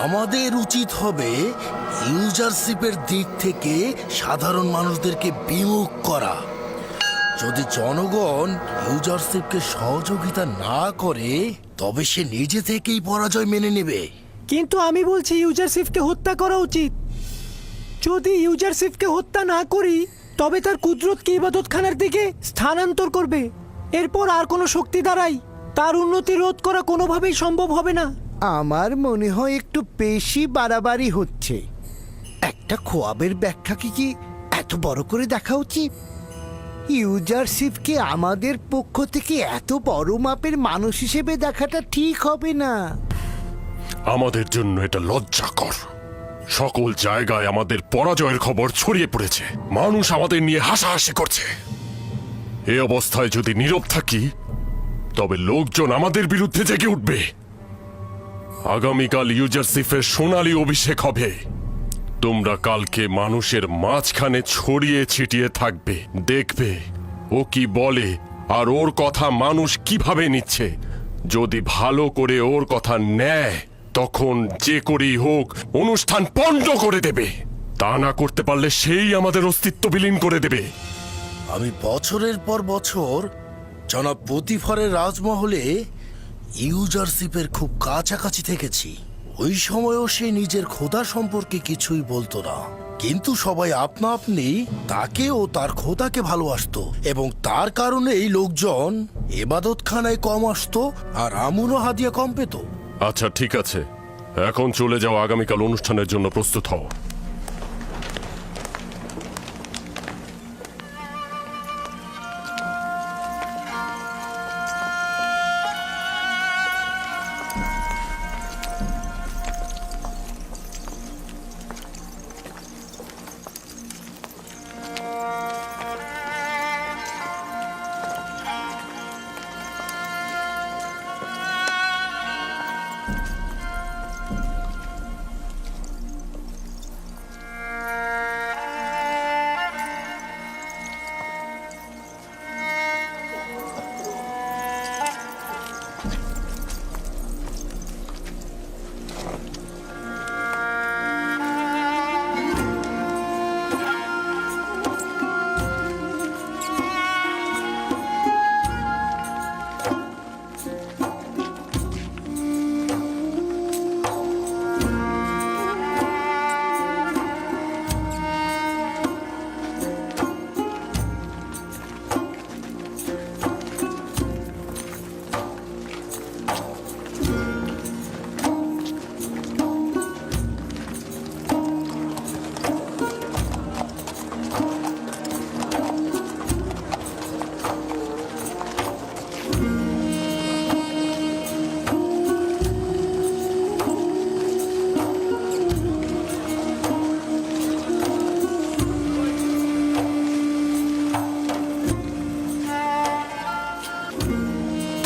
আমাদের উচিত হবে ইউজারশিপের দিক থেকে সাধারণ মানুষদেরকে বিমুখ করা। যদি জনগণ ইউজারশিপকে সহযোগিতা না করে তবে সে নিজে থেকেই পরাজয় মেনে নেবে। কিন্তু আমি বলছি ইউজারশিপকে হত্যা করা উচিত। যদি ইউজারশিপকে হত্যা না করি তবে তার কুদরতকে ইবাদতখানার দিকে স্থানান্তর করবে। এরপর আর কোনো শক্তি দ্বারাই তার উন্নতি রোধ করা কোনোভাবেই সম্ভব হবে না। আমার মনে হয় একটু বেশি বাড়াবাড়ি হচ্ছে। একটা খোয়াবের ব্যাখ্যাকে কি এত বড় করে দেখা উচিত? ইউজারশিপকে আমাদের পক্ষ থেকে এত বড় মাপের মানুষ হিসেবে দেখাটা ঠিক হবে না। আমাদের জন্য এটা লজ্জাকর। সকল জায়গায় আমাদের পরাজয়ের খবর ছড়িয়ে পড়েছে। মানুষ আমাদের নিয়ে হাসাহাসি করছে। এই অবস্থায় যদি নীরব থাকি তবে লোকজন আমাদের বিরুদ্ধে জেগে উঠবে। আগামীকাল ইউজারশিপের সোনালী অভিষেক হবে। তোমরা কালকে মানুষের মাঝখানে ছড়িয়ে ছিটিয়ে থাকবে, দেখবে ও কি বলে আর ওর কথা মানুষ কিভাবে নিচ্ছে। যদি ভালো করে ওর কথা নেয় তখন যে করেই হোক অনুষ্ঠান পণ্ড করে দেবে। তা না করতে পারলে সেই আমাদের অস্তিত্ব বিলীন করে দেবে। আমি বছরের পর বছর জনাব প্রতিফারের রাজমহলে ইউজারশিপের খুব কাছাকাছি থেকেছি। ওই সময়ও সে নিজের খোদা সম্পর্কে কিছুই বলতো না, কিন্তু সবাই আপনা আপনি তাকে ও তার খোদাকে ভালোবাসতো এবং তার কারণে এই লোকজন ইবাদতখানায় কম আসতো আর আমুন ও হাদিয়া কম পেত। আচ্ছা ঠিক আছে, এখন চলে যাও, আগামীকাল অনুষ্ঠানের জন্য প্রস্তুত হও।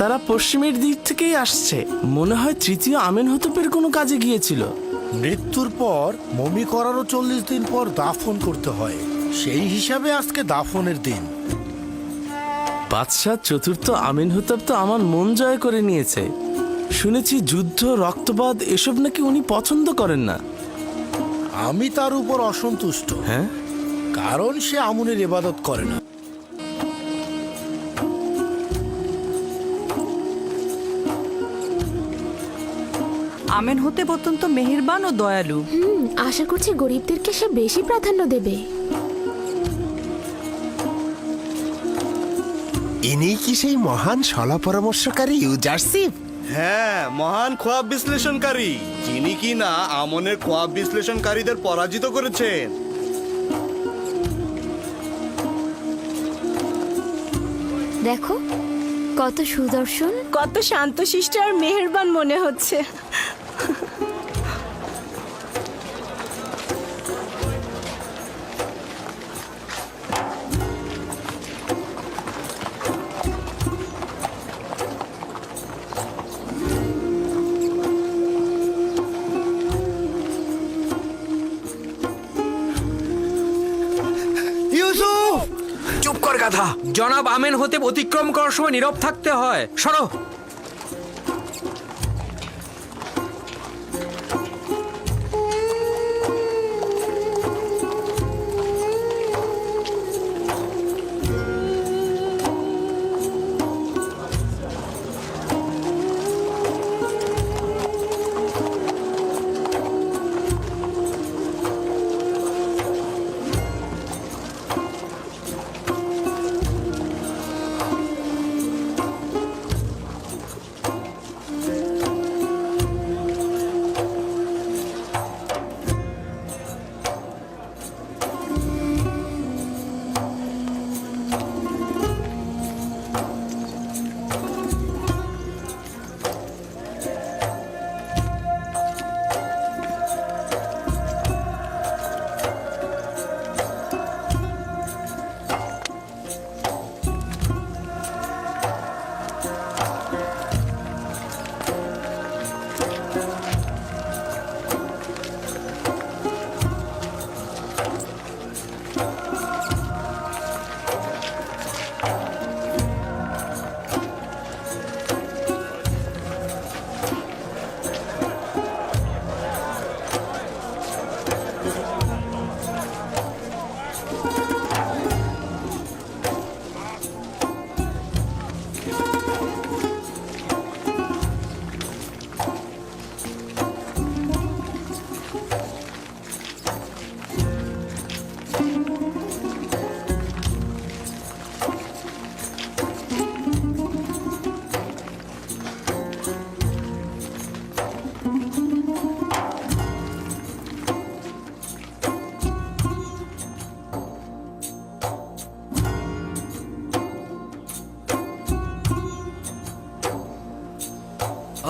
তারা পশ্চিমের দিক থেকেই আসছে। মনে হয় তৃতীয় আমেনহতপের কোনো কাজে গিয়েছিল। মৃত্যুর পর মমি করারও 40 দিন পর দাফন করতে হয়। সেই হিসাবে আজকে দাফনের দিন। বাদশাহ চতুর্থ আমেনহতপ তো আমার মন জয় করে নিয়েছে। শুনেছি যুদ্ধ, রক্তপাত এসব নাকি উনি পছন্দ করেন না। আমি তার উপর অসন্তুষ্ট, হ্যাঁ, কারণ সে আমুনের ইবাদত করে না। আমেনহতেপ অত্যন্ত মেহেরবান ও দয়ালু। আশা করছি গরিবদেরকে সে বেশি প্রাধান্য দেবে। ইনি কি সেই মহান সলা পরামর্শকারী ইউজারশিপ? হ্যাঁ, মহান খোয়াব বিশ্লেষণকারী, যিনি কি না আমনের খোয়াব বিশ্লেষণকারীদের পরাজিত করেছেন। দেখো কত সুদর্শন, কত শান্তশিষ্ট আর মেহেরবান মনে হচ্ছে। চুপ কর গাধা। জনাব আমেনহতেপ অতিক্রম করার সময় নীরব থাকতে হয়। সরো।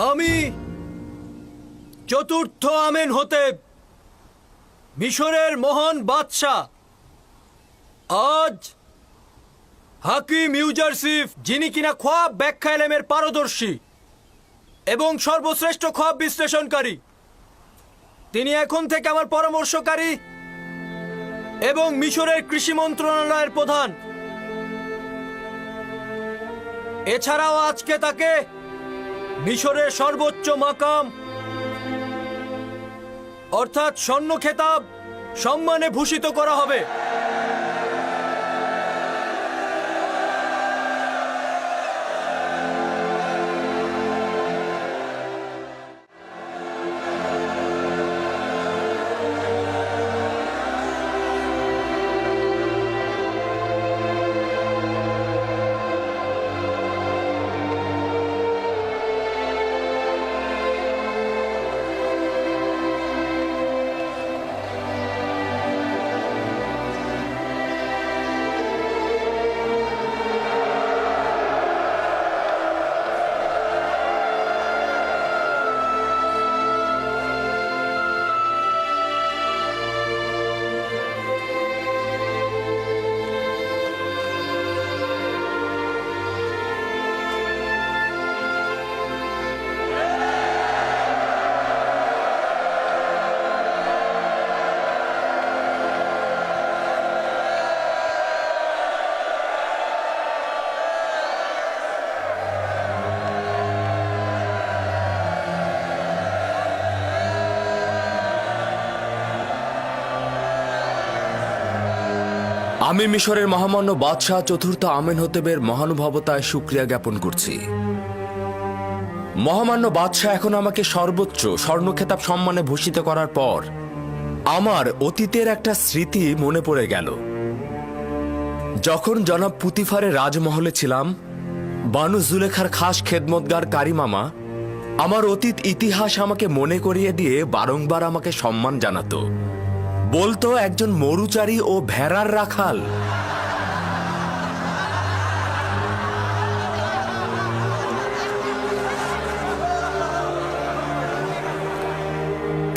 আমি চতুর্থ আমেনহোতেব, মিশরের মহান বাদশাহ, আজ হাকিম ইউজারসিফ, যিনি কিনা খোয়াব ব্যাখ্যা এলেমের পারদর্শী এবং সর্বশ্রেষ্ঠ খোয়াব বিশ্লেষণকারী, তিনি এখন থেকে আমার পরামর্শকারী এবং মিশরের কৃষি মন্ত্রণালয়ের প্রধান। এছাড়াও আজকে তাকে মিশরের সর্বোচ্চ মাকাম অর্থাৎ স্বর্ণ খেতাব সম্মানে ভূষিত করা হবে। আমি মিশরের মহামান্য বাদশাহ চতুর্থ আমেনহোতেবের মহানুভবতায় শুকরিয়া জ্ঞাপন করছি। মহামান্য বাদশাহ এখন আমাকে সর্বোচ্চ স্বর্ণ খেতাব সম্মানে ভূষিত করার পর আমার অতীতের একটা স্মৃতি মনে পড়ে গেল। যখন জনাব পুতিফারের রাজমহলে ছিলাম, বানু জুলেখার খাস খেদমতগার কারিমামা আমার অতীত ইতিহাস আমাকে মনে করিয়ে দিয়ে বারংবার আমাকে সম্মান জানাতো। বলতো একজন মরুচারী ও ভেড়ার রাখাল।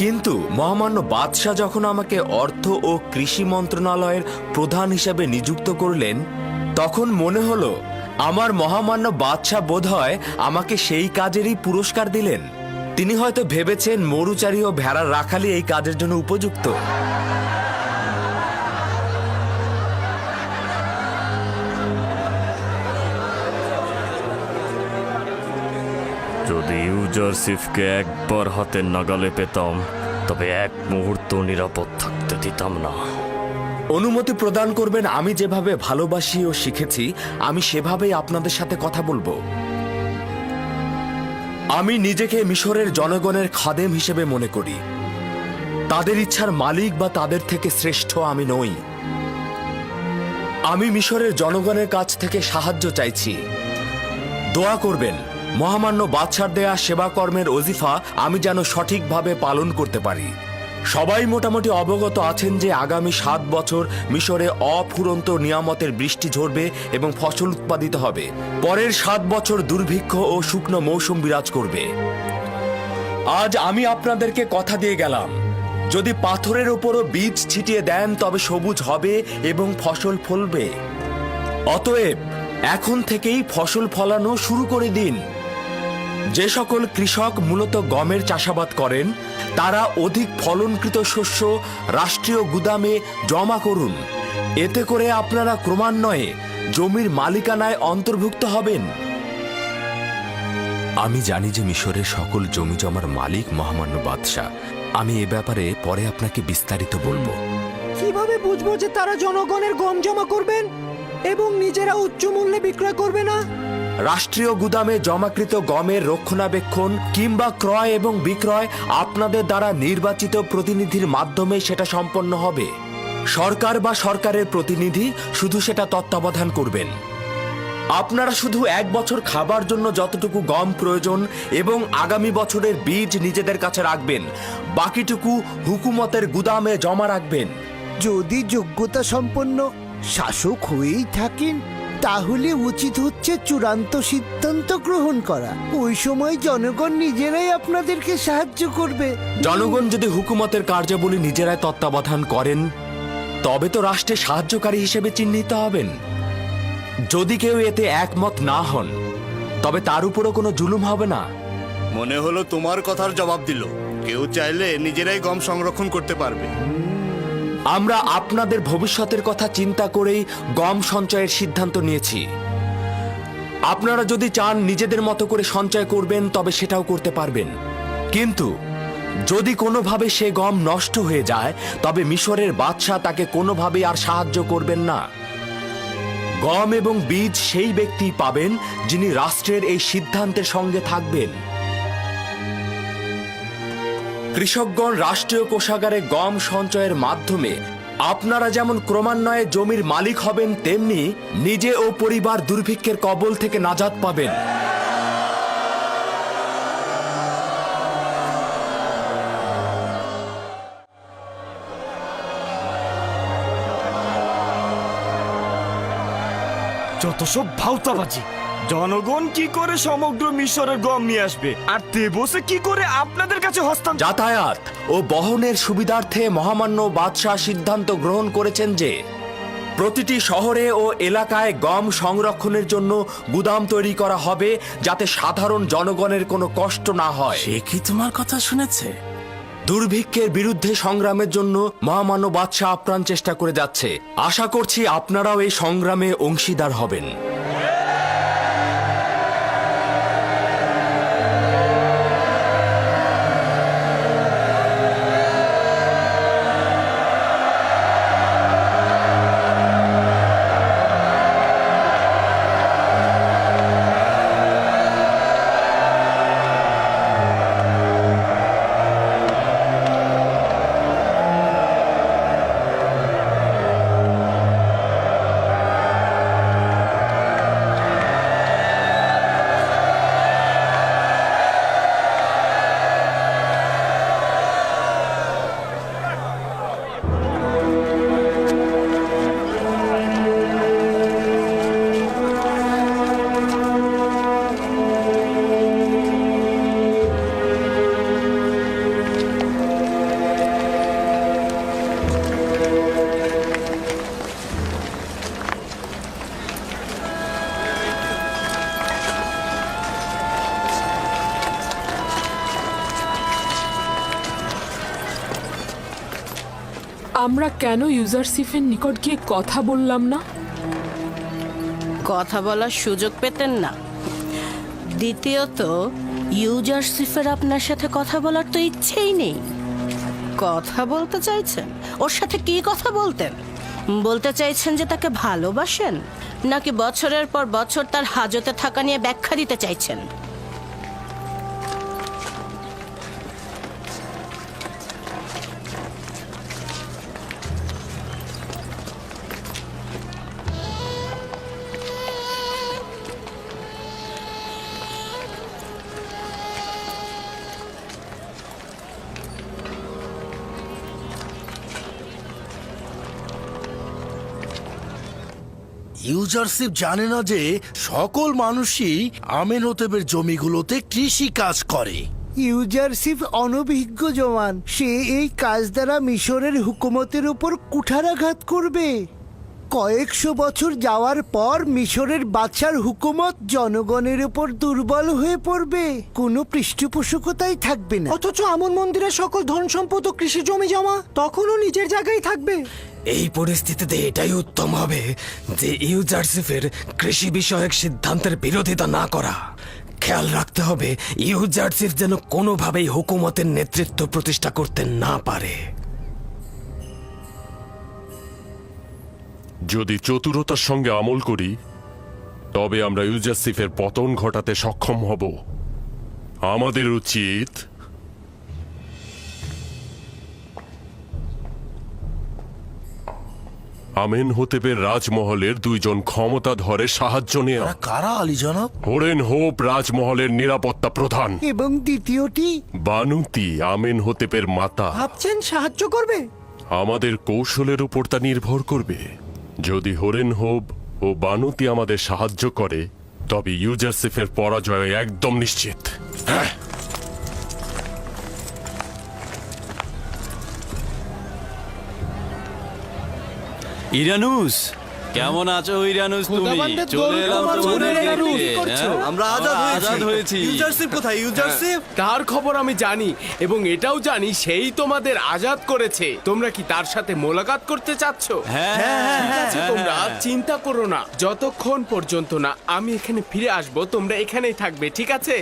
কিন্তু মহামান্য বাদশাহ যখন আমাকে অর্থ ও কৃষি মন্ত্রণালয়ের প্রধান হিসেবে নিযুক্ত করলেন, তখন মনে হলো আমার মহামান্য বাদশাহ বোধহয় আমাকে সেই কাজেরই পুরস্কার দিলেন। তিনি হয়তো ভেবেছেন মরুচারী ও ভেড়ার রাখালই এই কাজের জন্য উপযুক্ত। যদি ইউজারসিফকে একবার হাতের নাগালে পেতাম, তবে এক মুহূর্ত নিরাপদ থাকতে দিতাম না। অনুমতি প্রদান করবেন, আমি যেভাবে ভালোবাসি ও শিখেছি আমি সেভাবেই আপনাদের সাথে কথা বলবো। আমি নিজেকে মিশরের জনগণের খাদেম হিসেবে মনে করি। তাদের ইচ্ছার মালিক বা তাদের থেকে শ্রেষ্ঠ আমি নই। আমি মিশরের জনগণের কাছ থেকে সাহায্য চাইছি। দোয়া করবেন মহামান্য বাদশার দেয়া সেবা কর্মের ওজিফা আমি যেন সঠিকভাবে পালন করতে পারি। সবাই মোটামুটি অবগত আছেন যে আগামী 7 বছর মিশরে অফুরন্ত নিয়ামতের বৃষ্টি ঝরবে এবং ফসল উৎপাদিত হবে। পরের 7 বছর দুর্ভিক্ষ ও শুকনো মৌসুম বিরাজ করবে। আজ আমি আপনাদেরকে কথা দিয়ে গেলাম, যদি পাথরের উপরও বীজ ছিটিয়ে দেন তবে সবুজ হবে এবং ফসল ফলবে। অতএব এখন থেকেই ফসল ফলানো শুরু করে দিন। যে সকল কৃষক মূলত গমের চাষাবাদ করেন তারা অধিক ফলনকৃত শস্য রাষ্ট্রীয় গুদামে জমা করুন। এতে করে আপনারা ক্রমান্বয়ে জমির মালিকানায় অন্তর্ভুক্ত হবেন। আমি জানি যে মিশরের সকল জমি জমার মালিক মহামান্য বাদশাহ। আমি এ ব্যাপারে পরে আপনাকে বিস্তারিত বলবো। কিভাবে বুঝবো যে তারা জনগণের গম জমা করবেন এবং নিজেরা উচ্চ মূল্যে বিক্রয় করবে না? রাষ্ট্রীয় গুদামে জমাকৃত গমের রক্ষণাবেক্ষণ কিংবা ক্রয় এবং বিক্রয় আপনাদের দ্বারা নির্বাচিত প্রতিনিধির মাধ্যমে সেটা সম্পন্ন হবে। সরকার বা সরকারের প্রতিনিধি শুধু সেটা তত্ত্বাবধান করবেন। আপনারা শুধু 1 বছর খাবার জন্য যতটুকু গম প্রয়োজন এবং আগামী বছরের বীজ নিজেদের কাছে রাখবেন, বাকিটুকু হুকুমতের গুদামে জমা রাখবেন। যদি যোগ্যতা সম্পন্ন শাসক হয়েই থাকেন তাহলে উচিত হচ্ছে চূড়ান্ত সিদ্ধান্ত গ্রহণ করা। ওই সময় জনগণ নিজেরাই আপনাদেরকে সাহায্য করবে। জনগণ যদি হুকুমতের কার্যাবলী নিজেরাই তত্ত্বাবধান করেন তবে তো রাষ্ট্রের সাহায্যকারী হিসেবে চিহ্নিত হবেন। যদি কেউ এতে একমত না হন তবে তার উপরও কোনো জুলুম হবে না। মনে হলো তোমার কথার জবাব দিল। কেউ চাইলে নিজেরাই গম সংরক্ষণ করতে পারবে। আমরা আপনাদের ভবিষ্যতের কথা চিন্তা করেই গম সঞ্চয়ের সিদ্ধান্ত নিয়েছি। আপনারা যদি চান নিজেদের মতো করে সঞ্চয় করবেন তবে সেটাও করতে পারবেন, কিন্তু যদি কোনোভাবে সে গম নষ্ট হয়ে যায় তবে মিশরের বাদশাহ তাকে কোনোভাবেই আর সাহায্য করবেন না। গম এবং বীজ সেই ব্যক্তি পাবেন যিনি রাষ্ট্রের এই সিদ্ধান্তের সঙ্গে থাকবেন। কৃষকগণ রাষ্ট্রীয় কোষাগারে গম সঞ্চয়ের মাধ্যমে আপনারা যেমন ক্রমান্বয়ে জমির মালিক হবেন, তেমনি নিজে ও পরিবার দুর্ভিক্ষের কবল থেকে নাজাত পাবেন। যত সব ভাউতাবাজি! জনগণ কি করে সমগ্র মিশরের গম নিয়ে আসবে, আর তেবসে কি করে আপনাদের কাছে হস্তান্তর? যাতায়াত ও বহনের সুবিধার্থে মহামান্য বাদশাহ সিদ্ধান্ত গ্রহণ করেছেন যে প্রতিটি শহরে ও এলাকায় গম সংরক্ষণের জন্য গুদাম তৈরি করা হবে, যাতে সাধারণ জনগণের কোনো কষ্ট না হয়। সে কি তোমার কথা শুনেছে? দুর্ভিক্ষের বিরুদ্ধে সংগ্রামের জন্য মহামান্য বাদশাহ আপ্রাণ চেষ্টা করে যাচ্ছে। আশা করছি আপনারাও এই সংগ্রামে অংশীদার হবেন। আমরা কেন ইউজারসিফের নিকট গিয়ে কথা বললাম না? কথা বলার সুযোগ পেতেন না। দ্বিতীয়ত, ইউজারসিফের আপনার সাথে কথা বলার তো ইচ্ছেই নেই। কথা বলতে চাইছেন? ওর সাথে কি কথা বলতেন? বলতে চাইছেন যে তাকে ভালোবাসেন, নাকি বছরের পর বছর তার হাজতে থাকা নিয়ে ব্যাখ্যা দিতে চাইছেন? ইউজারশিপ জানে না যে সকল মানুষই আমেনহোতেবের জমিগুলোতে কৃষি কাজ করে। ইউজারশিপ অনভিজ্ঞ জওয়ান, সে এই কাজ দ্বারা মিশরের হুকুমতের উপর কুঠারাঘাত করবে। কয়েকশো বছর যাওয়ার পর মিশরের বাদশার হুকুমত জনগণের উপর দুর্বল হয়ে পড়বে, কোনো পৃষ্ঠপোষকতাই থাকবে না। অথচ আমন মন্দিরের সকল ধন সম্পদ ও কৃষি জমি জমা তখনও নিজের জায়গায় থাকবে। এই পরিস্থিতিতে এটাই উত্তম হবে যে ইউজারসিফের কৃষি বিষয়ক সিদ্ধান্তের বিরোধিতা না করা। খেয়াল রাখতে হবে ইউজারসিফ যেন কোনোভাবেই হুকুমতের নেতৃত্ব প্রতিষ্ঠা করতে না পারে। যদি চতুরতার সঙ্গে আমল করি তবে আমরা ইউজারসিফের পতন ঘটাতে সক্ষম হব। আমাদের উচিত আমেনহোতেবের রাজমহলের দুইজন ক্ষমতাধরের সাহায্য নেওয়া। কারা আলী জনাব? হোরেনহোপ রাজমহলের নিরাপত্তা প্রধান, এবং দ্বিতীয়টি বানুতি আমেনহোতেবের মাতা। ভাবছেন সাহায্য করবে? আমাদের কৌশলের উপর তা নির্ভর করবে। যদি হোরেনহোপ ও বানুতি আমাদের সাহায্য করে, তবে ইউজারসিফের পরাজয় একদম নিশ্চিত। হ্যাঁ, ইরানুস, কেমন আছো ইরানুস? তুমি চলে এলাম তোমাদের দেখতে। আমরা আজাদ হয়েছি। ইউজারশিপ কোথায়? ইউজারশিপ তার খবর আমি জানি এবং এটাও জানি সেই তোমাদের আজাদ করেছে। তোমরা কি তার সাথে মোলাকাত করতে চাচ্ছ? ঠিক আছে, তোমরা চিন্তা করো না, যতক্ষণ পর্যন্ত না আমি এখানে ফিরে আসব তোমরা এখানেই থাকবে, ঠিক আছে?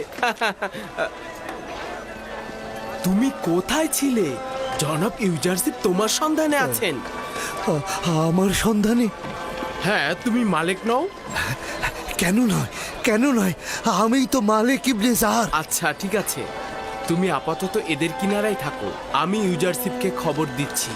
তুমি কোথায় ছিলে? জনাব ইউজারশিপ তোমার সন্ধানে আছেন। আমার সন্ধানে? হ্যাঁ, তুমি মালিক নও? কেন নয়, কেন নয়, আমিই তো মালিক ইবনে জাহার। আচ্ছা ঠিক আছে, তুমি আপাতত এদের কিনারায় থাকো, আমি ইউজারশিপকে খবর দিচ্ছি।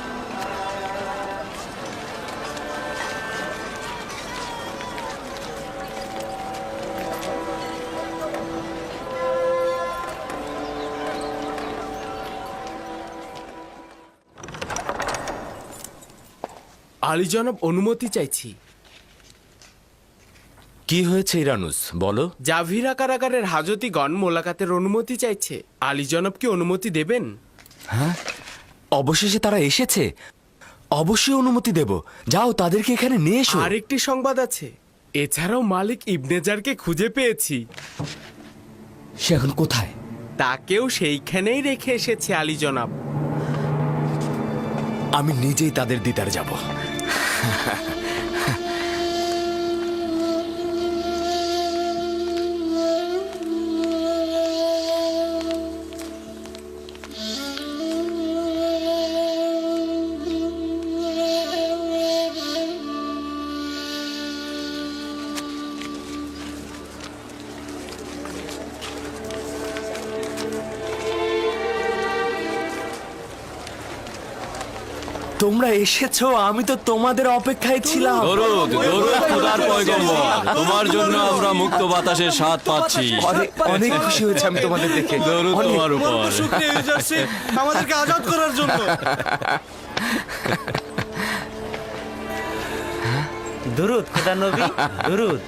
আলী জনাব, অনুমতি চাইছি। কি হয়েছে ইরানুস, বলো। জাভিরা কারাগারের হাজতিগণ মোলাকাতের অনুমতি চাইছে। আলী জনাব কি অনুমতি দেবেন? হ্যাঁ, অবশেষে তারা এসেছে, অবশ্যই অনুমতি দেব। যাও, তাদেরকে এখানে নিয়ে এসো। আরেকটি সংবাদ আছে, এছাড়াও মালিক ইবনেজারকে খুঁজে পেয়েছি। সে এখন কোথায়? তাকেও সেইখানেই রেখে এসেছে আলী জনাব। আমি নিজেই তাদের দিদার যাব। তোমরা এসেছো, আমি তো তোমাদের অপেক্ষায় ছিলাম। খোদার পয়গম্বর, তোমার জন্য আমরা মুক্ত বাতাসের স্বাদ পাচ্ছি। অনেক খুশি হয়েছে আমি তোমাদের দেখে। দরুদ তোমার উপর। শুকরিয়া ইউজারশিপ, আমাদেরকে আজাদ করার জন্য। দুরুদ খোদা নবী, দুরুদ।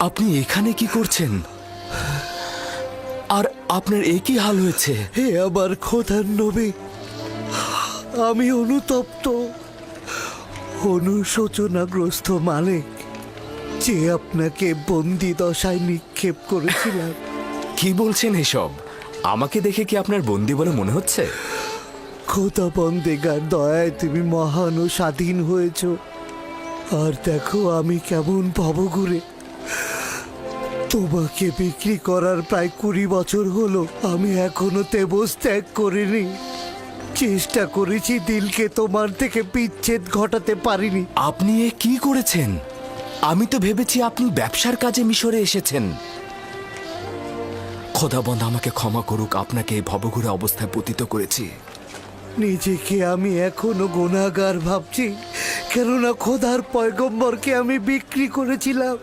আপনি এখানে কি করছেন? আর আপনার একই হাল হয়েছে? হে আমার খোদার নবী, আমি অনুতপ্ত, অনুশোচনাগ্রস্ত মালিক, যে আপনাকে বন্দি দশায় নিক্ষেপ করেছিলাম। কি বলছেন এসব? আমাকে দেখে কি আপনার বন্দি বলে মনে হচ্ছে? খোদা বন্দেগার দয়ায় তুমি মহান ও স্বাধীন হয়েছ। আর দেখো আমি কেমন ভবঘুরে। তোমাকে বিক্রি করার প্রায় 20 বছর হলো, আমি এখনো তেবস ত্যাগ করিনি। চেষ্টা করেছি দিলকে তোমার থেকে বিচ্ছেদ ঘটাতে পারিনি। আপনি এ কি করেছেন? আমি তো ভেবেছি আপনি ব্যবসার কাজে মিশরে এসেছেন। খোদাবন্ধ আমাকে ক্ষমা করুক, আপনাকে এই ভবঘুরে অবস্থায় পতিত করেছি। নিজেকে আমি এখনো গুনাহগার ভাবছি, কেননা খোদার পয়গম্বরকে আমি বিক্রি করেছিলাম।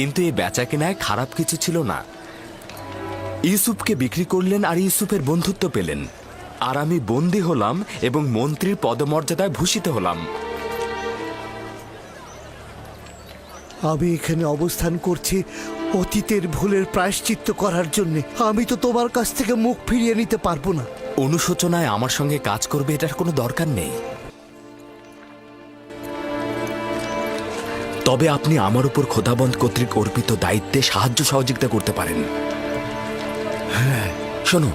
কিন্তু এই বেচাকেনায় খারাপ কিছু ছিল না। ইউসুফকে বিক্রি করলেন আর ইউসুফের বন্ধুত্ব পেলেন, আর আমি বন্দী হলাম এবং মন্ত্রীর পদমর্যাদায় ভূষিত হলাম। আমি এখানে অবস্থান করছি অতীতের ভুলের প্রায়শ্চিত্ত করার জন্য। আমি তো তোমার কাছ থেকে মুখ ফিরিয়ে নিতে পারবো না। অনুশোচনায় আমার সঙ্গে কাজ করবে এটার কোনো দরকার নেই। তবে আপনি আমার উপর খোদাবন্ধ কর্তৃক অর্পিত দায়িত্বে সাহায্য সহযোগিতা করতে পারেন। হ্যাঁ শোনো,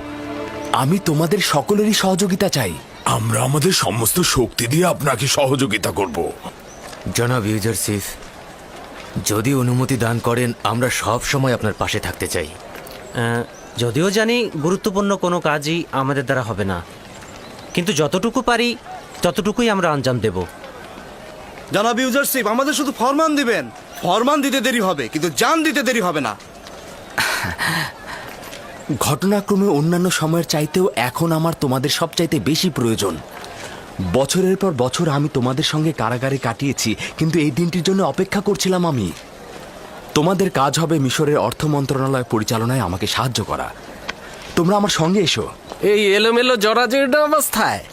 আমি তোমাদের সকলেরই সহযোগিতা চাই। আমরা আমাদের সমস্ত শক্তি দিয়ে আপনাকে সহযোগিতা করব। জনাব ইউজারসিফ, যদি অনুমতি দান করেন আমরা সব সময় আপনার পাশে থাকতে চাই। যদিও জানি গুরুত্বপূর্ণ কোনো কাজই আমাদের দ্বারা হবে না, কিন্তু যতটুকু পারি ততটুকুই আমরা আঞ্জাম দেব। জনাব ইউজারশিপ, আমাদের শুধু ফরমান দিবেন। ফরমান দিতে দেরি হবে, কিন্তু জান দিতে দেরি হবে না। ঘটনাক্রমে অন্যান্য সময়ের চাইতেও এখন আমার তোমাদের সবচাইতে বেশি প্রয়োজন। বছরের পর বছর আমি তোমাদের সঙ্গে কারাগারে কাটিয়েছি, কিন্তু এই দিনটির জন্য অপেক্ষা করছিলাম আমি। তোমাদের কাজ হবে মিশরের অর্থ মন্ত্রণালয় পরিচালনায় আমাকে সাহায্য করা। তোমরা আমার সঙ্গে এসো। এই এলোমেলো জরাজীর্ণ অবস্থায়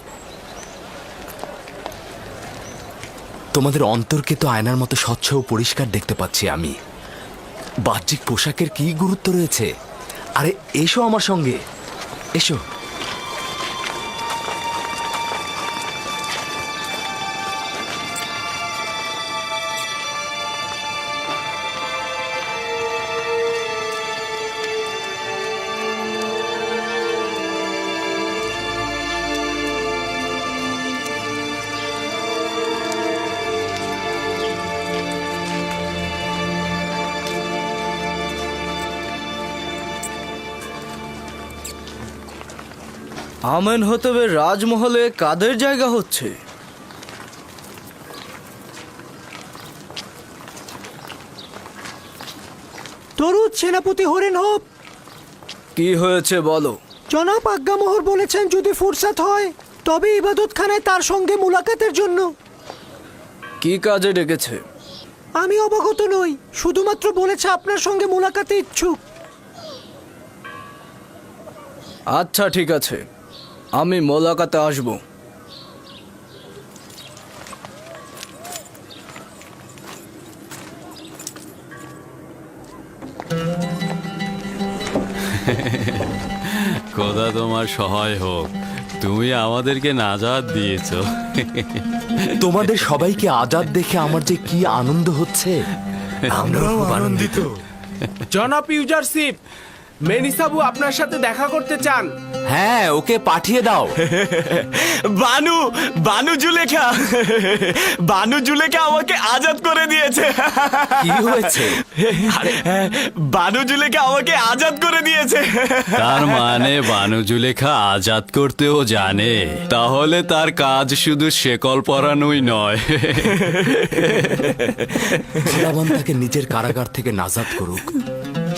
তোমাদের অন্তরকে তো আয়নার মতো স্বচ্ছ ও পরিষ্কার দেখতে পাচ্ছি আমি। বাহ্যিক পোশাকের কি গুরুত্ব রয়েছে? আরে এসো আমার সঙ্গে, এসো। আমেনহতেবের রাজমহলে কাদের জায়গা হচ্ছে? তরুদ সেনাপতি হরেন হোপ। কি হয়েছে বলো? জনাব আজ্ঞামোহর বলেছেন যদি ফুরসাত হয় তবে ইবাদতখানায় তার সঙ্গে মুলাকাতের জন্য। কি কাজে ডেকেছে? আমি অবগত নই, শুধুমাত্র বলেছে আপনার সঙ্গে মুলাকাতে ইচ্ছুক। আচ্ছা ঠিক আছে, আমি মোলাকাতে আসব। খোদা তোমার সহায় হোক, তুমি আমাদেরকে নাজাত দিয়েছ। তোমাদের সবাইকে আজাদ দেখে আমার যে কি আনন্দ হচ্ছে। আমরাও আনন্দিত। জনাব ইউজারশিপ, মেনিসাবু আপনার সাথে দেখা করতে চান। হ্যাঁ, ওকে পাঠিয়ে দাও। বানু জুলেখা আমাকে আজাদ করে দিয়েছে। কি হয়েছে? বানু জুলেখা আমাকে আজাদ করে দিয়েছে। তার মানে বানু জুলেখা আজাদ করতেও জানে, তাহলে তার কাজ শুধু শেকল পরানোই নয়। খোদাবন তাকে নিজের কারাগার থেকে নাজাদ করুক।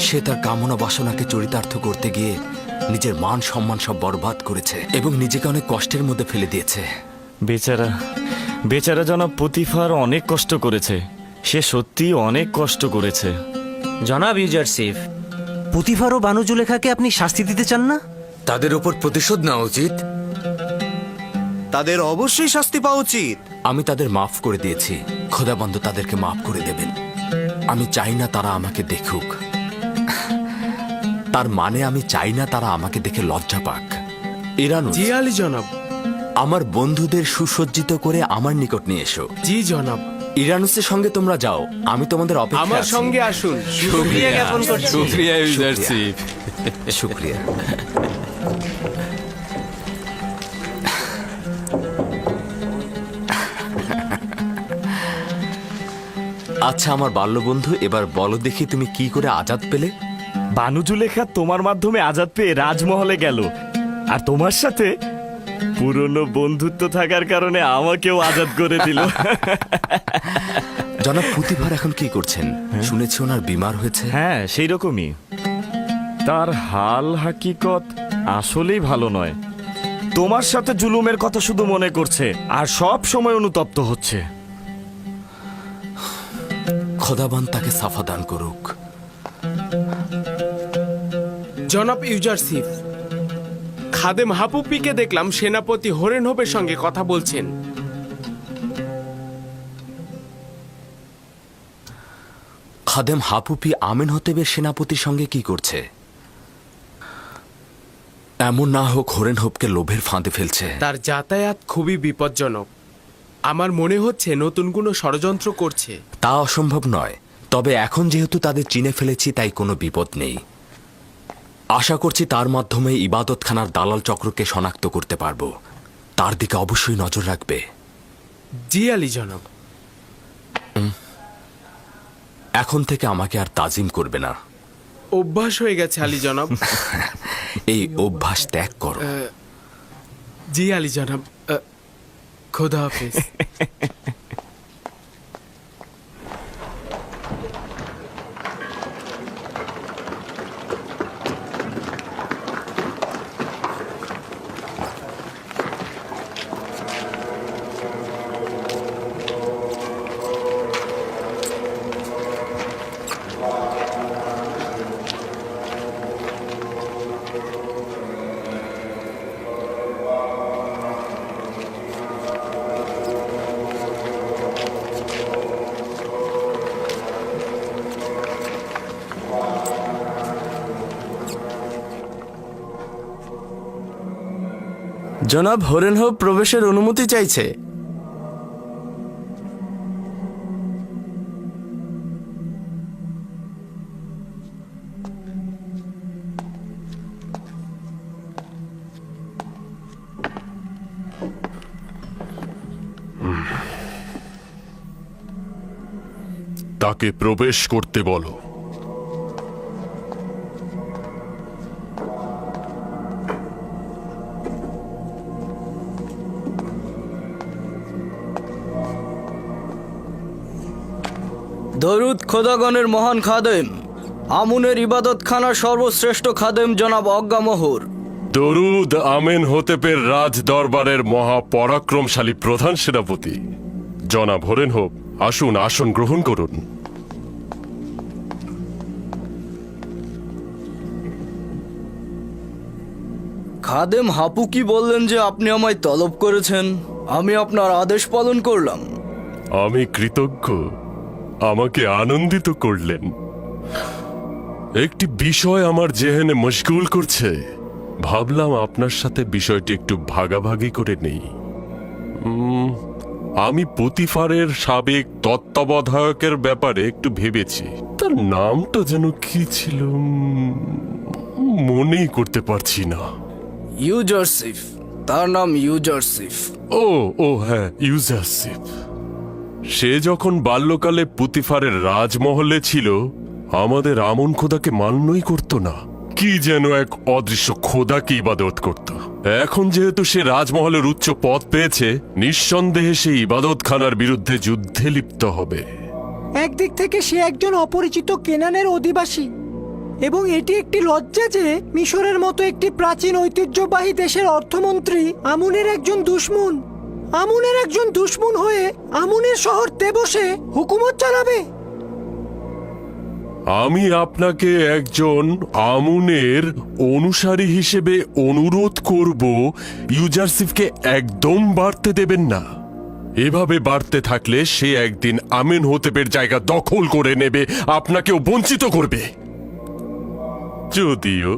সে তার কামনা বাসনাকে চরিতার্থ করতে গিয়ে নিজের মান সম্মান সব বরবাদ করেছে এবং নিজেকে অনেক কষ্টের মধ্যে ফেলে দিয়েছে। বেচারা জনাব পুতিফার অনেক কষ্ট করেছে, সে সত্যি অনেক কষ্ট করেছে। জনাব ইউজারশিপ, পুতিফার ও বানু জুলেখাকে আপনি শাস্তি দিতে চান না? তাদের উপর প্রতিশোধ নেওয়া উচিত। তাদের অবশ্যই শাস্তি পাওয়া উচিত। আমি তাদের মাফ করে দিয়েছি, খোদাবন্ধ তাদেরকে মাফ করে দেবেন। আমি চাই না তারা আমাকে দেখুক। তার মানে আমি চাই না তারা আমাকে দেখে লজ্জা পাক। ইরানুস, জি আলী জনাব। আমার বন্ধুদের সুসজ্জিত করে আমার নিকট নিয়ে এসো। জি জনাব। ইরানুসের সঙ্গে তোমরা যাও, আমি তোমাদের অপেক্ষায় আমার আছি। সঙ্গে আসুন। শুকরিয়া জ্ঞাপন করছি। শুকরিয়া ইউজারশিপ। শুক্রিয়া। আচ্ছা আমার বাল্যবন্ধু, এবার বলো দেখি তুমি কি করে আজাদ পেলে? বানু জুলেখা তোমার মাধ্যমে আজাদ পেয়ে রাজমহলে গেল, আর তোমার সাথে পুরনো বন্ধুত্ব থাকার কারণে আমাকেও আজাদ করে দিল। জনাব পুতিফার এখন কি করছেন? শুনেছি ওনার বিমার হয়েছে। হ্যাঁ, সেই রকমই। তার হাল হাকিকত আসলেই ভালো নয়। তোমার সাথে জুলুমের কথা শুধু মনে করছে আর সব সময় অনুতপ্ত হচ্ছে। খোদাবান তাকে সাফা দান করুক। জনাব ইউজারশিপ, খাদেম হাপুপিকে দেখলাম সেনাপতি হরেন হোপের সঙ্গে কথা বলছেন। খাদেম হাপুপি আমেনহতেবের সেনাপতির সঙ্গে কি করছে? এমন না হোক হরেন হোপকে লোভের ফাঁদে ফেলছে। তার যাতায়াত খুবই বিপজ্জনক। আমার মনে হচ্ছে নতুন কোনো ষড়যন্ত্র করছে। তা অসম্ভব নয়, তবে এখন যেহেতু তাদের চিনে ফেলেছি তাই কোনো বিপদ নেই। আশা করছি তার মাধ্যমে ইবাদতখানার দালাল চক্রকে শনাক্ত করতে পারবো। তার দিকে অবশ্যই নজর রাখবে। জি আলী জনাব। এখন থেকে আমাকে আর তাজিম করবে না। অভ্যাস হয়ে গেছে আলী জনাব। এই অভ্যাস ত্যাগ করো। জি আলী জনাব। খোদা হাফেজ। জনাব হরেনহোপ প্রবেশের অনুমতি চাইছে। তাকে প্রবেশ করতে বলো। দরুদ খোদাগণের মহান খাদেম, আমুনের ইবাদতখানার সর্বশ্রেষ্ঠ খাদেম জনাব অজ্ঞামোহর। দরুদ আমেন হোতেপের রাজ দরবারের মহাপরাক্রমশালী প্রধান সেনাপতি জনাব হরেনহোপ, আসুন আসন গ্রহণ করুন। খাদেম হাপু কি বললেন যে আপনি আমায় তলব করেছেন? আমি আপনার আদেশ পালন করলাম। আমি কৃতজ্ঞ, আমাকে আনন্দিত করলেন। একটি বিষয় আমার জেহেনে মশগুল করছে, ভাবলাম আপনার সাথে বিষয়টি একটু ভাগাভাগি করে নেই। আমি পুতিফারের সাবেক তত্ত্বাবধায়কের ব্যাপারে একটু ভেবেছি। তার নামটা যেন কি ছিল, মনেই করতে পারছি না। ইউজারসিফ, তার নাম ইউজারসিফ। ও হ্যাঁ, ইউজারসিফ। সে যখন বাল্যকালে পুতিফারের রাজমহলে ছিল, আমাদের আমন খোদাকে মান্যই করত না, কি যেন এক অদৃশ্য খোদাকে ইবাদত করত। এখন যেহেতু সে রাজমহলের উচ্চ পদ পেয়েছে, নিঃসন্দেহে সে ইবাদতখানার বিরুদ্ধে যুদ্ধে লিপ্ত হবে। একদিক থেকে সে একজন অপরিচিত কেনানের অধিবাসী, এবং এটি একটি লজ্জা যে মিশরের মতো একটি প্রাচীন ঐতিহ্যবাহী দেশের অর্থমন্ত্রী আমুনের একজন দুশমন হয়ে আমুনের শহর তেবসে হুকুমত চালাবে। আমি আপনাকে একজন আমুনের অনুসারী হিসেবে অনুরোধ করব, ইউজারসিফকে একদম বাড়তে দেবেন না। এভাবে বাড়তে থাকলে সে একদিন আমেন হোতেপের জায়গা দখল করে নেবে, আপনাকেও বঞ্চিত করবে। যদিও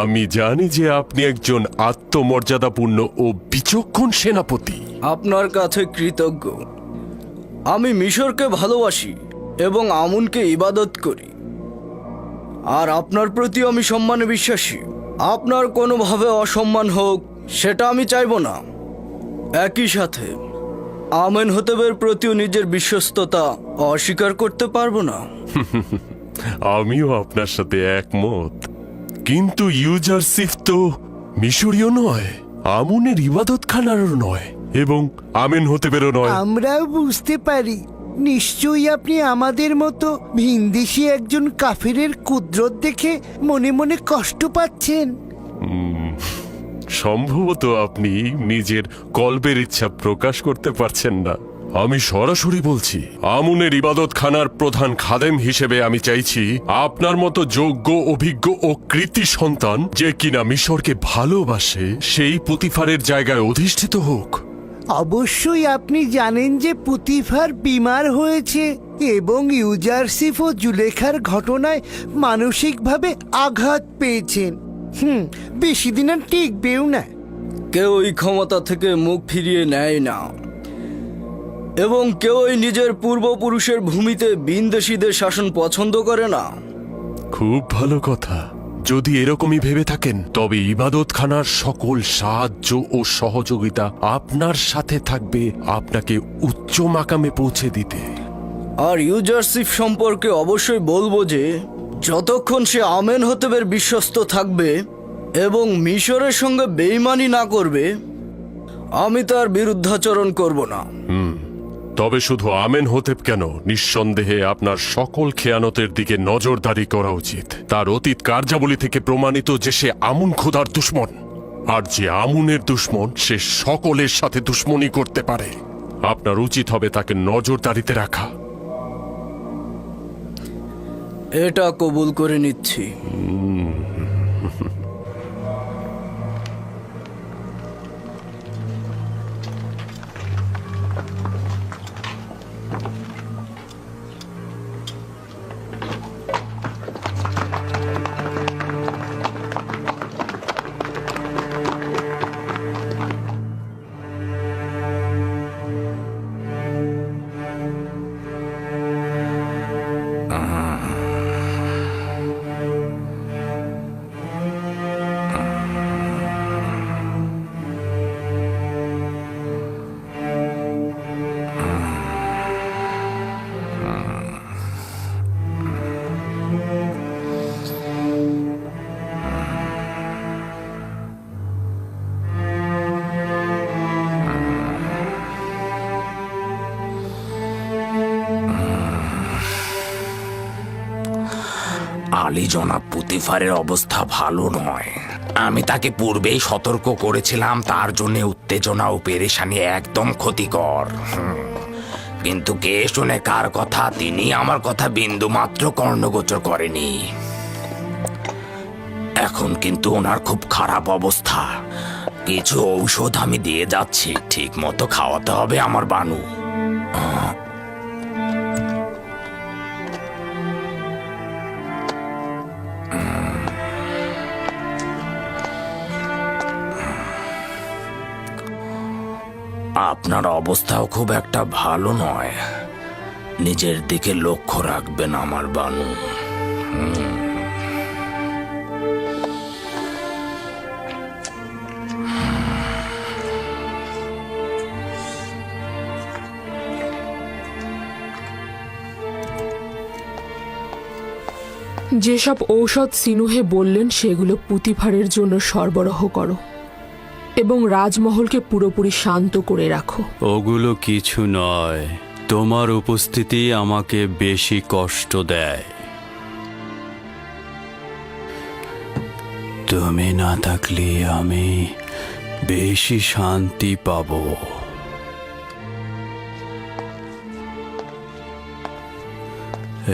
আমি জানি যে আপনি একজন আত্মমর্যাদাপূর্ণ ও বিচক্ষণ সেনাপতি। আপনার কাছে কৃতজ্ঞ। আমি মিশরকে ভালোবাসি এবং আমুনকে ইবাদত করি, আর আপনার প্রতি আমি সম্মানে বিশ্বাসী। আপনার কোনোভাবে অসম্মান হোক সেটা আমি চাইব না। একই সাথে আমেন হোতেবের প্রতিও নিজের বিশ্বস্ততা অস্বীকার করতে পারবো না। আমিও আপনার সাথে একমত, কিন্তু ইউজারসিফ তো মিশরীয় নয়, আমুনের ইবাদতখানারও নয়, এবং আমেন হোতেবেরও নয়। আমরাও বুঝতে পারি, নিশ্চয়ই আপনি আমাদের মতো ভিনদেশী একজন কাফিরের কুদরত দেখে মনে মনে কষ্ট পাচ্ছেন। সম্ভবত আপনি নিজের কল্পের ইচ্ছা প্রকাশ করতে পারছেন না। আমি সরাসরি বলছি, আমুনের ইবাদতখানার প্রধান খাদেম হিসেবে আমি চাইছি আপনার মতো যোগ্য, অভিজ্ঞ ও কৃতি সন্তান, যে কিনা মিশরকে ভালোবাসে, সেই পুতিফারের জায়গায় অধিষ্ঠিত হোক। অবশ্যই আপনি জানেন যে পুতিফার বিমার হয়েছে এবং ইউজারসিফ ও জুলেখার ঘটনায় মানসিকভাবে আঘাত পেয়েছেন। বেশি দিন আর টিকবেও না। কেউ এই ক্ষমতা থেকে মুখ ফিরিয়ে নেয় না। এবং কেউই নিজের পূর্বপুরুষের ভূমিতে বিন্দেশীদের শাসন পছন্দ করে না। খুব ভালো কথা। যদি এরকমই ভেবে থাকেন তবে ইবাদতখানার সকল সাহায্য ও সহযোগিতা আপনার সাথে থাকবে আপনাকে উচ্চ মাকামে পৌঁছে দিতে। আর ইউজারশিপ সম্পর্কে অবশ্যই বলবো যে যতক্ষণ সে আমেনহোতেবের বিশ্বস্ত থাকবে এবং মিশরের সঙ্গে বেইমানি না করবে, আমি তার বিরুদ্ধাচরণ করব না। তবে শুধু আমেনহোতেব কেন, নিঃসন্দেহে আপনার সকল খেয়ানতের দিকে নজরদারি করা উচিত। তার অতীত কার্যাবলী থেকে প্রমাণিত যে সে আমুন খোদার দুশমন, আর যে আমুনের দুশমন সে সকলের সাথে দুশমনি করতে পারে। আপনার উচিত হবে তাকে নজরদারিতে রাখা। এটা কবুল করে নিচ্ছি। আলী জনাব পুতিফারের অবস্থা ভালো নয়। আমি তাকে পূর্বেই সতর্ক করেছিলাম তার জন্য উত্তেজনা ও পেরেশানি একদম ক্ষতিকর। কিন্তু কে শুনে কার কথা, তিনি আমার কথা বিন্দু মাত্র কর্ণগোচর করেনি। এখন কিন্তু ওনার খুব খারাপ অবস্থা। কিছু ঔষধ আমি দিয়ে যাচ্ছি, ঠিক মতো খাওয়াতে হবে আমার বানু। আপনার অবস্থাও খুব একটা ভালো নয়। নিজের দিকে লক্ষ্য রাখবেন আমার বানু। যেসব ঔষধ সিনুহে বললেন সেগুলো পুতিফারের জন্য সরবরাহ করো এবং রাজমহলকে পুরোপুরি শান্ত করে রাখো। ওগুলো কিছু নয়, তোমার উপস্থিতি আমাকে বেশি কষ্ট দেয়। তুমি না থাকলে আমি বেশি শান্তি পাবো।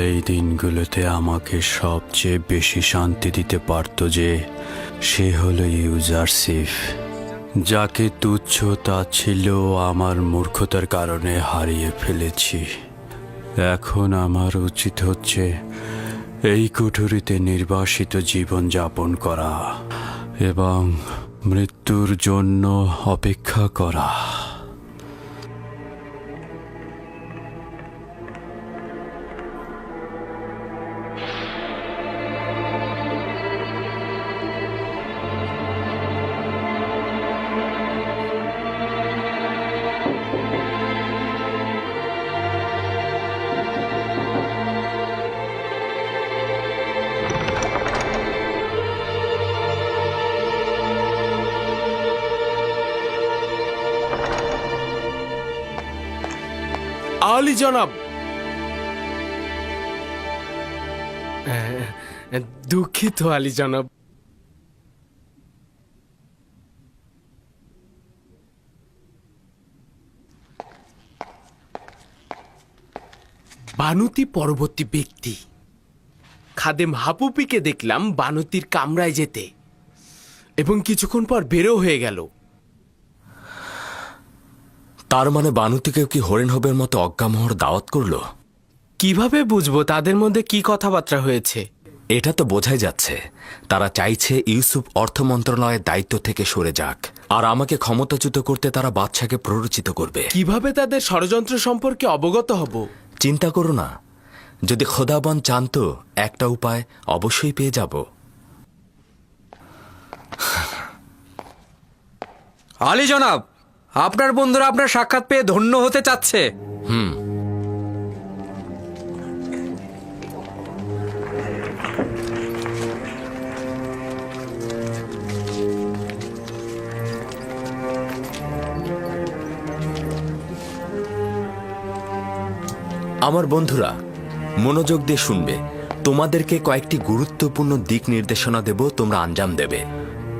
এই দিনগুলোতে আমাকে সবচেয়ে বেশি শান্তি দিতে পারত যে সে হলো ইউজারশিফ, যাকে তুচ্ছ তাচ্ছিল্য আমার মূর্খতার কারণে হারিয়ে ফেলেছি। এখন আমার উচিত হচ্ছে এই কুঠুরিতে নির্বাসিত জীবন যাপন করা এবং মৃত্যুর জন্য অপেক্ষা করা। আলী জনাব, দুঃখিত আলী জনাব। বানুতি পরবর্তী ব্যক্তি। খাদেম হাপুপিকে দেখলাম বানুতির কামরায় যেতে এবং কিছুক্ষণ পর বেরো হয়ে গেল। তার মানে বানুতিকেও কি হরিণহবের মতো অজ্ঞামহর দাওয়াত করলো? কিভাবে বুঝবো তাদের মধ্যে কি কথাবার্তা হয়েছে? এটা তো বোঝাই যাচ্ছে তারা চাইছে ইউসুফ অর্থ মন্ত্রণালয়ের দায়িত্ব থেকে সরে যাক, আর আমাকে ক্ষমতাচ্যুত করতে তারা বাদশাকে প্ররোচিত করবে। কিভাবে তাদের ষড়যন্ত্র সম্পর্কে অবগত হব? চিন্তা করো না, যদি খোদাবন চান তো একটা উপায় অবশ্যই পেয়ে যাব। আলী জনাব, আপনার বন্ধুরা আপনার সাক্ষাৎ পেয়ে ধন্য হতে চাচ্ছে। আমার বন্ধুরা, মনোযোগ দিয়ে শুনবে। তোমাদেরকে কয়েকটি গুরুত্বপূর্ণ দিক নির্দেশনা দেব, তোমরা আঞ্জাম দেবে।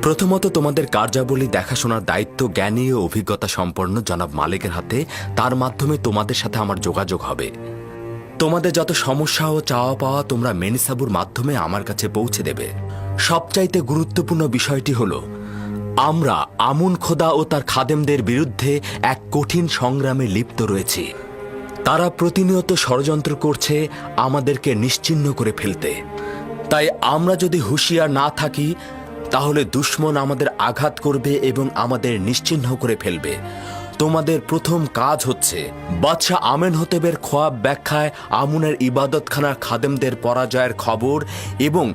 প্রথমত, তোমাদের কার্যাবলী দেখাশোনার দায়িত্ব জ্ঞানী ও অভিজ্ঞতা সম্পন্ন জনাব মালিকের হাতে। তার মাধ্যমে তোমাদের সাথে আমার যোগাযোগ হবে। তোমাদের যত সমস্যা ও চাওয়া পাওয়া তোমরা মেনিসাবুর মাধ্যমে আমার কাছে পৌঁছে দেবে। সবচাইতে গুরুত্বপূর্ণ বিষয়টি হলো, আমরা আমুন খোদা ও তার খাদেমদের বিরুদ্ধে এক কঠিন সংগ্রামে লিপ্ত রয়েছি। তারা প্রতিনিয়ত ষড়যন্ত্র করছে আমাদেরকে নিশ্চিহ্ন করে ফেলতে। তাই আমরা যদি হুঁশিয়ার না থাকি তাহলে দুশমন আমাদের আঘাত করবে এবং আমাদের নিশ্চিহ্ন করে ফেলবে। তোমাদের প্রথম কাজ হচ্ছে বাদশাহ আমেনহোতেবের খোয়াব ব্যাখ্যায় আমুনের ইবাদতখানার খাদেমদের পরাজয়ের খবর এবং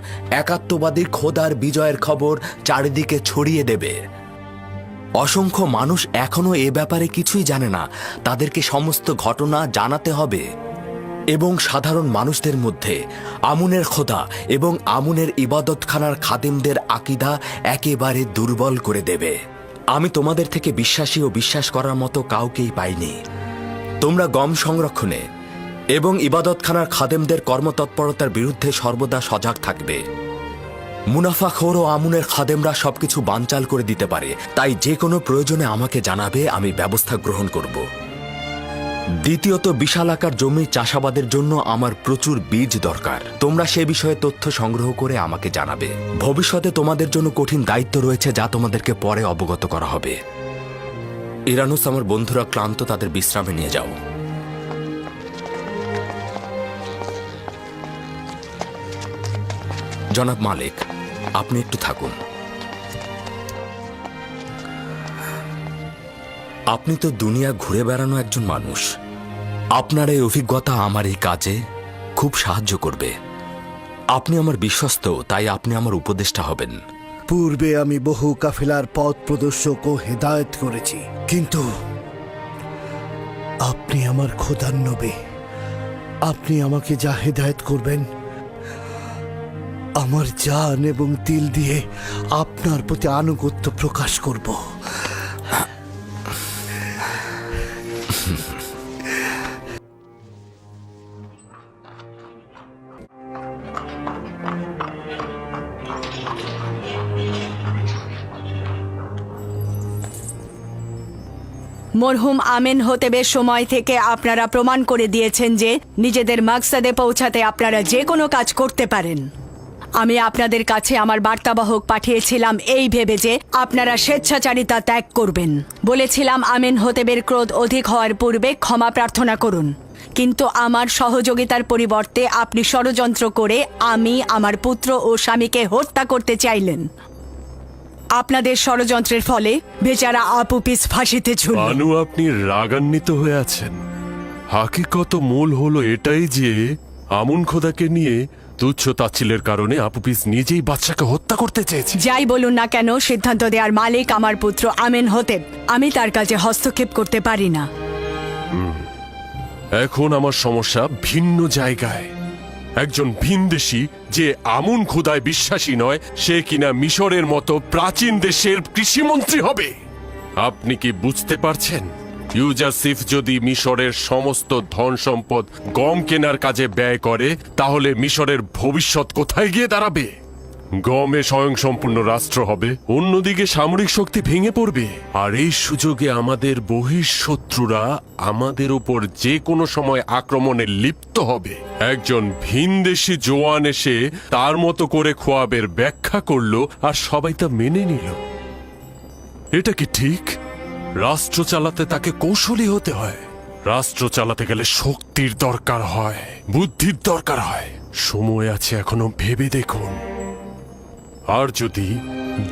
একাত্মবাদী খোদার বিজয়ের খবর চারিদিকে ছড়িয়ে দেবে। অসংখ্য মানুষ এখনো এ ব্যাপারে কিছুই জানে না, তাদেরকে সমস্ত ঘটনা জানাতে হবে এবং সাধারণ মানুষদের মধ্যে আমুনের খোদা এবং আমুনের ইবাদতখানার খাদেমদের আকীদা একেবারে দুর্বল করে দেবে। আমি তোমাদের থেকে বিশ্বাসী ও বিশ্বাস করার মতো কাউকেই পাইনি। তোমরা গম সংরক্ষণে এবং ইবাদতখানার খাদেমদের কর্মতৎপরতার বিরুদ্ধে সর্বদা সজাগ থাকবে। মুনাফাখোর ও আমুনের খাদেমরা সবকিছু বানচাল করে দিতে পারে, তাই যে কোনো প্রয়োজনে আমাকে জানাবে, আমি ব্যবস্থা গ্রহণ করব। দ্বিতীয়ত, বিশাল আকার জমি চাষাবাদের জন্য আমার প্রচুর বীজ দরকার। তোমরা সে বিষয়ে তথ্য সংগ্রহ করে আমাকে জানাবে। ভবিষ্যতে তোমাদের জন্য কঠিন দায়িত্ব রয়েছে, যা তোমাদেরকে পরে অবগত করা হবে। ইরানুস, আমার বন্ধুরা ক্লান্ত, তাদের বিশ্রামে নিয়ে যাও। জনাব মালিক, আপনি একটু থাকুন। আপনি তো দুনিয়া ঘুরে বেড়ানো একজন মানুষ। আপনার এই অভিজ্ঞতা আমার এই কাজে খুব সাহায্য করবে। আপনি আমার বিশ্বস্ত, তাই আপনি আমার উপদেষ্টা হবেন। পূর্বে আমি বহু কাফেলার পথ প্রদর্শক ও হেদায়েত করেছি, কিন্তু আপনি আমার খোদার নবী। আপনি আমাকে যা হেদায়েত করবেন, আমার জান এবং দিল দিয়ে আপনার প্রতি আনুগত্য প্রকাশ করব। মরহুম আমেনহোতেবের সময় থেকে আপনারা প্রমাণ করে দিয়েছেন যে নিজেদের মাকসাদে পৌঁছাতে আপনারা যে কোনো কাজ করতে পারেন। আমি আপনাদের কাছে আমার বার্তাবাহক পাঠিয়েছিলাম এই ভেবে যে আপনারা স্বেচ্ছাচারিতা ত্যাগ করবেন। বলেছিলাম আমেনহোতেবের ক্রোধ অধিক হওয়ার পূর্বে ক্ষমা প্রার্থনা করুন, কিন্তু আমার সহযোগিতার পরিবর্তে আপনি ষড়যন্ত্র করে আমি আমার পুত্র ও স্বামীকে হত্যা করতে চাইলেন। আপনাদের ষড়যন্ত্রের ফলে বেচারা আপুপিস ফাঁসিতে ঝুলল। বানু, আপনি রাগান্বিত হয়ে আছেন। হাকিকত মূল হলো এটাই যে আমুন খোদাকে নিয়ে তুচ্ছ তাচ্ছিলের কারণে আপুপিস নিজেই বাচ্চাকে হত্যা করতে চেয়েছে। যাই বলুন না কেন, সিদ্ধান্ত দেওয়ার মালিক আমার পুত্র আমেনহোতেব। আমি তার কাজে হস্তক্ষেপ করতে পারি না। এখন আমার সমস্যা ভিন্ন জায়গায়। একজন ভিনদেশী যে আমুন খোদায় বিশ্বাসী নয়, সে কিনা মিশরের মতো প্রাচীন দেশের কৃষিমন্ত্রী হবে। আপনি কি বুঝতে পারছেন? ইউজারসিফ যদি মিশরের সমস্ত ধন সম্পদ গম কেনার কাজে ব্যয় করে, তাহলে মিশরের ভবিষ্যৎ কোথায় গিয়ে দাঁড়াবে? গমে স্বয়ংসম্পূর্ণ রাষ্ট্র হবে, অন্যদিকে সামরিক শক্তি ভেঙে পড়বে, আর এই সুযোগে আমাদের বহিঃশত্রুরা আমাদের উপর যে কোনো সময় আক্রমণে লিপ্ত হবে। একজন ভিনদেশী জওয়ান এসে তার মতো করে খোয়াবের ব্যাখ্যা করলো, আর সবাই তা মেনে নিল। এটা কি ঠিক? রাষ্ট্র চালাতে তাকে কৌশলী হতে হয়। রাষ্ট্র চালাতে গেলে শক্তির দরকার হয়, বুদ্ধির দরকার হয়। সময় আছে এখনো, ভেবে দেখুন। আর যদি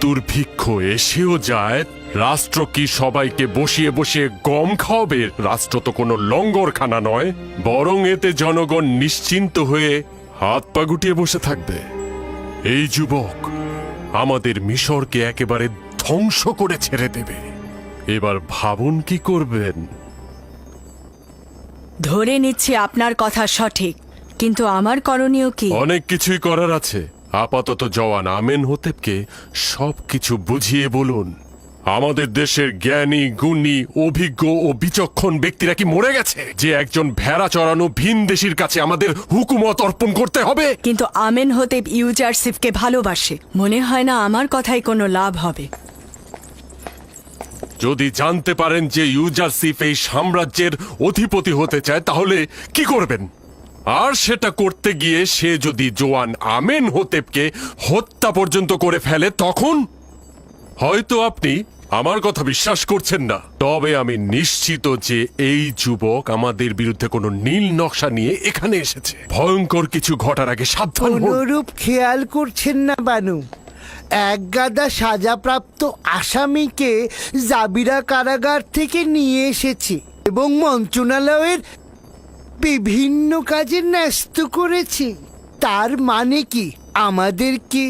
দুর্ভিক্ষ এসেও যায়, রাষ্ট্র কি সবাইকে বসিয়ে বসিয়ে গম খাওয়াবে? রাষ্ট্র তো কোনো লঙ্গরখানা নয়, বরং এতে জনগণ নিশ্চিন্ত হয়ে হাত পা গুটিয়ে বসে থাকবে। এই যুবক আমাদের মিশরকে একেবারে ধ্বংস করে ছেড়ে দেবে। এবার ভাবুন কি করবেন। ধরে নিচ্ছি আপনার কথা সঠিক, কিন্তু আমার করণীয় কি? অনেক কিছুই করার আছে। আপাতত জওয়ান আমেনহোতেপকে সবকিছু বুঝিয়ে বলুন। আমাদের দেশের জ্ঞানী, গুণী, অভিজ্ঞ ও বিচক্ষণ ব্যক্তিরা কি মরে গেছে যে একজন ভেড়া চড়ানো ভিনদেশীর কাছে আমাদের হুকুমত অর্পণ করতে হবে? কিন্তু আমেনহোতেপ ইউজারসিফকে ভালোবাসে, মনে হয় না আমার কথায় কোনো লাভ হবে। যদি জানতে পারেন যে ইউজারসিফ এই সাম্রাজ্যের অধিপতি হতে চায়, তাহলে কি করবেন? আর সেটা করতে গিয়ে সে যদি জোয়ান আমেনহোতেপকে হত্যা পর্যন্ত করে ফেলে, তখন হয়তো আপনি আমার কথা বিশ্বাস করছেন না। তবে আমি নিশ্চিত যে এই যুবক আমাদের বিরুদ্ধে কোনো নীল নকশা নিয়ে এখানে এসেছে। ভয়ঙ্কর কিছু ঘটার আগে সাবধান হন। অনুরূপ খেয়াল করছেন না বানু? এক গাদা সাজাপ্রাপ্ত আসামিকে জাবিরা কারাগার থেকে নিয়ে এসেছে এবং মন্ত্রণালয়ের বিভিন্ন কাজে ন্যস্ত করেছে। তার মানে কি আমাদের কি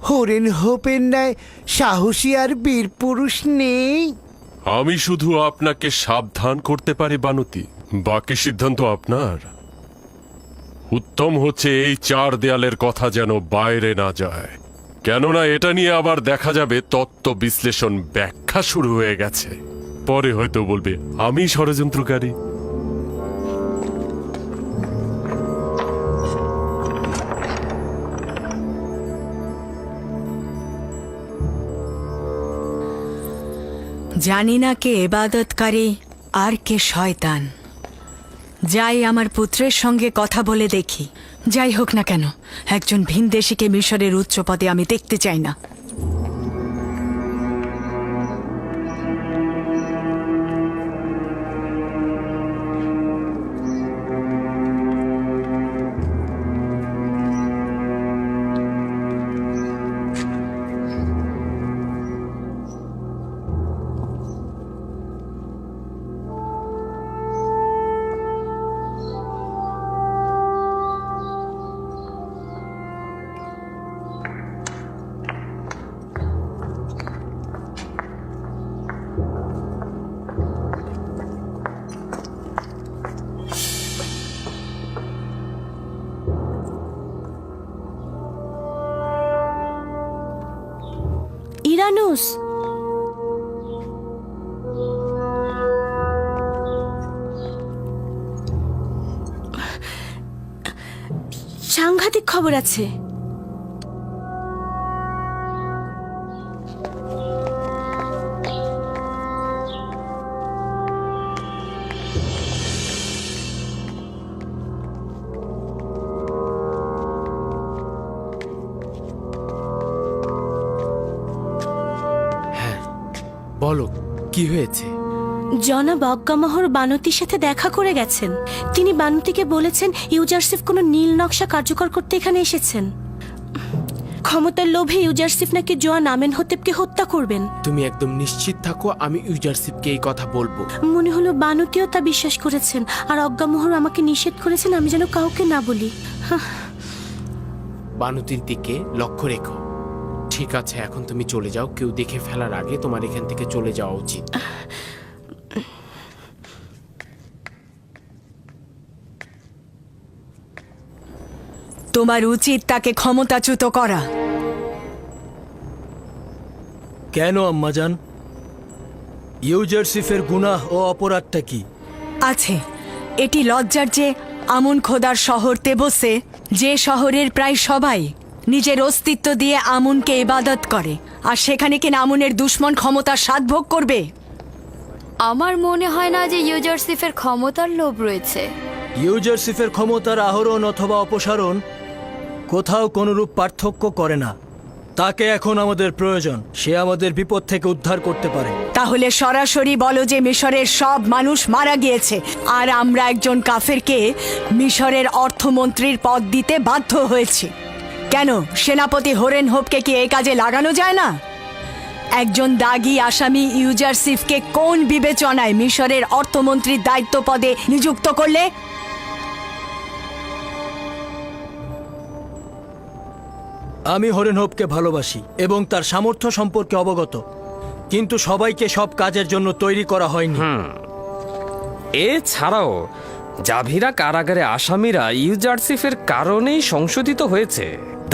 হরেন হোপের ন্যায় সাহসী আর বীর পুরুষ নেই? আমি শুধু আপনাকে সাবধান করতে পারি বানুতি, বাকি সিদ্ধান্ত আপনার। উত্তম হচ্ছে এই 4 দেয়ালের কথা যেন বাইরে না যায়, কেননা এটা নিয়ে আবার দেখা যাবে তত্ত্ব বিশ্লেষণ ব্যাখ্যা শুরু হয়ে গেছে। পরে হয়তো বলবে আমি ষড়যন্ত্রকারী। জানি না কে ইবাদতকারী আর কে শয়তান। যাই আমার পুত্রের সঙ্গে কথা বলে দেখি। যাই হোক না কেন, একজন ভিনদেশীকে মিশরের উচ্চ পদে আমি দেখতে চাই না। ইরানুস, সাংঘাতিক খবর আছে। বলো কি হয়েছে? জনাব অজ্ঞামোহর বানতির সাথে দেখা করে গেছেন। তিনি বানতিকে বলেছেন ইউজারসিফ কোনো নীল নকশা কার্যকর করতে এখানে এসেছেন। ক্ষমতার লোভে ইউজারসিফ নাকি জোয়ান আমেনহোতেপকে হত্যা করবেন। তুমি একদম নিশ্চিত থাকো, আমি ইউজারসিফকে এই কথা বলবো। মনে হলো বানতিও তা বিশ্বাস করেছেন, আর অজ্ঞামোহর আমাকে নিষেধ করেছেন আমি যেন কাউকে না বলি। বানুতির দিকে লক্ষ্য রেখো। ঠিক আছে, এখন তুমি চলে যাও। কেউ দেখে ফেলার আগে তোমার এখান থেকে চলে যাওয়া উচিত। তোমার উচিত তাকে ক্ষমতাচ্যুত করা। কেন আম্মাজান? ইউজারসিফের গুনাহ ও অপরাধটা কি? আছে, এটি লজ্জার যে আমুন খোদার শহর তেবসে, যে শহরের প্রায় সবাই নিজের অস্তিত্ব দিয়ে আমুনকে ইবাদত করে, আর সেখানে কিনা আমুনের দুশ্মন ক্ষমতার স্বাদ ভোগ করবে। আমার মনে হয় না যে ইউজারসিফের ক্ষমতার লোভ রয়েছে। ইউজারসিফের ক্ষমতার আহরণ অথবা অপসারণ কোথাও কোনরূপ পার্থক্য করে না। তাকে এখন আমাদের প্রয়োজন। সে আমাদের বিপদ থেকে উদ্ধার করতে পারে। তাহলে সরাসরি বলো যে মিশরের সব মানুষ মারা গিয়েছে আর আমরা একজন কাফেরকে মিশরের অর্থমন্ত্রীর পদ দিতে বাধ্য হয়েছি। কেন সেনাপতি হোরেন হোপকে কি এই কাজে লাগানো যায় না? একজন দাগী আসামি ইউজারসিফকে কোন বিবেচনায় মিশরের অর্থমন্ত্রীর দায়িত্ব পদে নিযুক্ত করলে? আমি হরেন হোপকে ভালোবাসি এবং তার সামর্থ্য সম্পর্কে অবগত, কিন্তু সবাইকে সব কাজের জন্য তৈরি করা হয়নি। এছাড়াও জাভিরা কারাগারে আসামিরা ইউজারসিফের কারণেই সংশোধিত হয়েছে।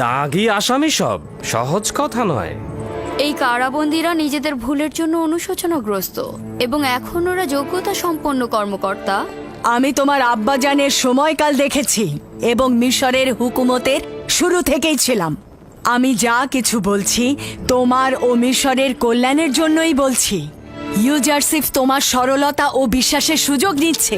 দাগী আসামি সব সহজ কথা নয়। এই কারাবন্দীরা নিজেদের ভুলের জন্য অনুশোচনাগ্রস্ত এবং এখন ওরা যোগ্যতা সম্পন্ন কর্মকর্তা। আমি তোমার আব্বাজানের সময়কাল দেখেছি এবং মিশরের হুকুমতের শুরু থেকেই ছিলাম। আমি যা কিছু বলছি তোমার ও মিশরের কল্যাণের জন্যই বলছি। ইউজারসিফ তোমার সরলতা ও বিশ্বাসের সুযোগ নিচ্ছে।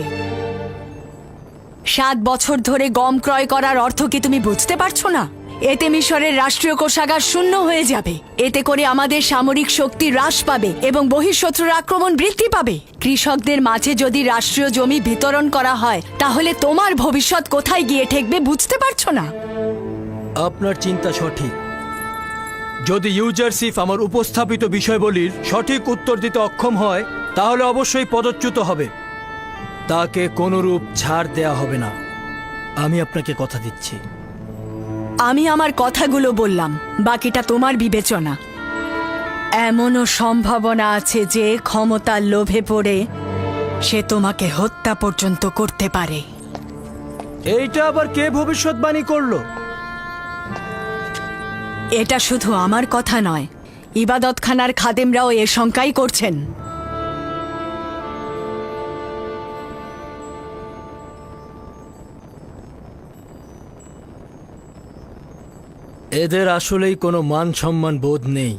7 বছর ধরে গম ক্রয় করার অর্থ কি তুমি বুঝতে পারছো না? এতে মিশরের রাষ্ট্রীয় কোষাগার শূন্য হয়ে যাবে। এতে করে আমাদের সামরিক শক্তি হ্রাস পাবে এবং বহিঃশত্রুর আক্রমণ বৃদ্ধি পাবে। কৃষকদের মাঝে যদি রাষ্ট্রীয় জমি বিতরণ করা হয় তাহলে তোমার ভবিষ্যৎ কোথায় গিয়ে ঠেকবে বুঝতে পারছো না? আপনার চিন্তা সঠিক। যদি ইউজারসিফ আমার উপস্থাপিত বিষয়বলির সঠিক উত্তর দিতে অক্ষম হয় তাহলে অবশ্যই পদচ্যুত হবে। তাকে কোনরূপ ছাড় দেয়া হবে না, আমি আপনাকে কথা দিচ্ছি। আমি আমার কথাগুলো বললাম, বাকিটা তোমার বিবেচনা। এমনও সম্ভাবনা আছে যে ক্ষমতার লোভে পড়ে সে তোমাকে হত্যা পর্যন্ত করতে পারে। এইটা আবার কে ভবিষ্যৎবাণী করলো? এটা শুধু আমার কথা নয়, ইবাদতখানার খাদেমরাও এ শঙ্কাই করছেন। এদের আসলেই কোনো মান সম্মান বোধ নেই।